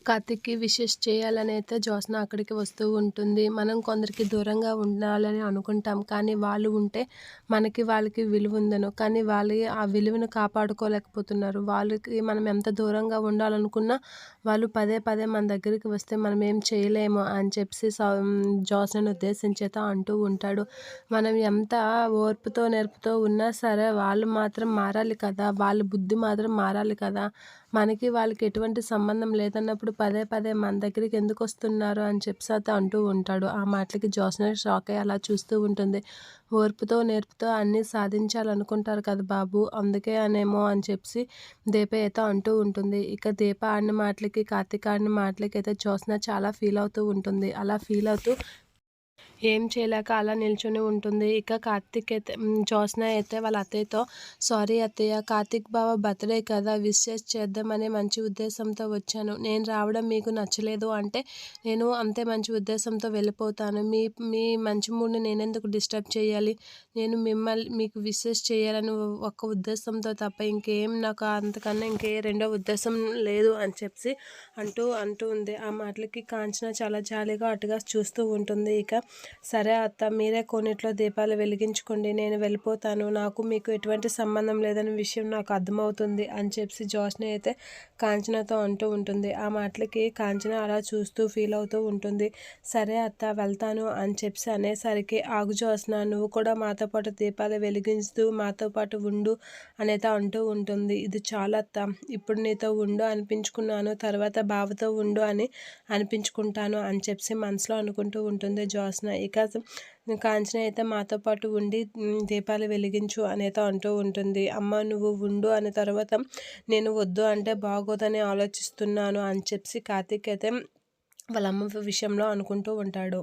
కార్తీక్‌కి wishes చేయాలని అయితే జ్యోత్స్న అక్కడికి వస్తూ ఉంటుంది. మనం కొందరికి దూరంగా ఉండాలని అనుకుంటాం. కానీ వాళ్ళు ఉంటే మనకి వాళ్ళకి విలువ ఉందనో, కానీ వాళ్ళు ఆ విలువను కాపాడుకోలేకపోతున్నారు. వాళ్ళకి మనం ఎంత దూరంగా ఉండాలనుకున్నా వాళ్ళు పదే పదే మన దగ్గరికి వస్తే మనం ఏం చేయలేము అని చెప్పేసి జ్యోత్స్నను ఉద్దేశించి అయితే అంటూ ఉంటాడు. మనం ఎంత ఓర్పుతో, నేర్పుతో ఉన్నా సరే వాళ్ళు మాత్రం మారాలి కదా! వాళ్ళ బుద్ధి మాత్రం మారాలి కదా! మనకి వాళ్ళకి ఎటువంటి సంబంధం లేదన్నప్పుడు పదే పదే మన దగ్గరికి ఎందుకొస్తున్నారు అని చెప్పేసి అయితే అంటూ ఉంటాడు. ఆ మాటలకి జ్యోత్స్న షాక్ అయ్యి అలా చూస్తూ ఉంటుంది. ఓర్పుతో, నేర్పుతో అన్నీ సాధించాలనుకుంటారు కదా బాబు! అందుకే అనేమో అని చెప్పేసి దీప అయితే అంటూ ఉంటుంది. ఇక దీప ఆడిన మాటలకి, కార్తీక్ ఆడిన మాటలకి అయితే జ్యోత్స్న చాలా ఫీల్ అవుతూ ఉంటుంది. అలా ఫీల్ అవుతూ ఏం చేయలేక అలా నిల్చొని ఉంటుంది. ఇక కార్తీక్ అయితే జ్యోత్స్న అయితే వాళ్ళ అత్తయ్యతో, "సారీ అత్తయ్య, కార్తీక్ బావ బర్త్‌డే కదా! విషెస్ చేద్దామనే మంచి ఉద్దేశంతో వచ్చాను. నేను రావడం మీకు నచ్చలేదు అంటే నేను అంతే మంచి ఉద్దేశంతో వెళ్ళిపోతాను. మీ మీ మంచి మూడ్‌ని నేనెందుకు డిస్టర్బ్ చేయాలి? నేను మీకు విషెస్ చేయాలని ఒక్క ఉద్దేశంతో తప్ప ఇంకేం నాకు అంతకన్నా రెండో ఉద్దేశం లేదు" అని చెప్పి అంటూ ఉంది. ఆ మాటలకి కాంచన చాలా జాలిగా అటుగా చూస్తూ ఉంటుంది. ఇక "సరే అత్త, మీరే కోనేట్లో దీపాలు వెలిగించుకోండి. నేను వెళ్ళిపోతాను. నాకు మీకు ఎటువంటి సంబంధం లేదనే విషయం నాకు అర్థమవుతుంది" అని చెప్పి జ్యోత్స్న అయితే కాంచనతో అంటూ ఉంటుంది. ఆ మాటలకి కాంచన అలా చూస్తూ ఫీల్ అవుతూ ఉంటుంది. "సరే అత్త, వెళ్తాను" అని చెప్పి అనేసరికి, "ఆగు జ్యోత్స్న, నువ్వు కూడా మాతో పాటు దీపాలు వెలిగిస్తూ మాతో పాటు ఉండు" అనేది అంటూ ఉంటుంది. "ఇది చాలత్త, ఇప్పుడు నీతో ఉండు అనిపించుకున్నాను, తర్వాత బావతో ఉండు అని అనిపించుకుంటాను" అని చెప్పి మనసులో అనుకుంటూ ఉంటుంది జ్యోత్స్న. ఇక కాంచన అయితే మాతో పాటు ఉండి దీపాలు వెలిగించు అనేది అంటూ ఉంటుంది. "అమ్మ, నువ్వు ఉండు" అనే తర్వాత నేను వద్దు అంటే బాగోదని ఆలోచిస్తున్నాను అని చెప్పి కార్తీక్ అయితే వాళ్ళ అమ్మ విషయంలో అనుకుంటూ ఉంటాడు.